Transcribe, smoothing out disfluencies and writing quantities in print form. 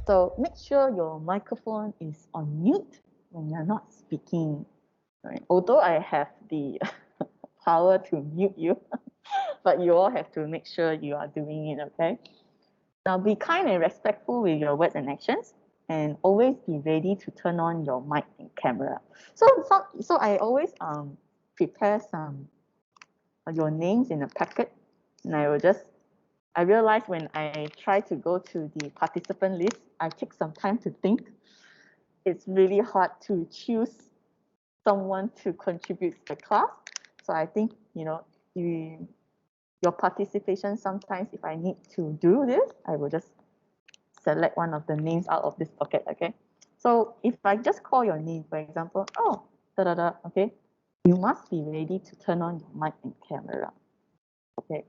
So make sure your microphone is on mute when you're not speaking. Right? Although I have the power to mute you, but you all have to make sure you are doing it, okay? Now be kind and respectful with your words and actions, and always be ready to turn on your mic and camera. So I always prepare some your names in a packet, and I realize when I try to go to the participant list, I take some time to think. It's really hard to choose someone to contribute to the class. So I think, your participation, sometimes if I need to do this, I will just select one of the names out of this bucket, okay? So if I just call your name, for example, oh, okay, you must be ready to turn on your mic and camera, okay?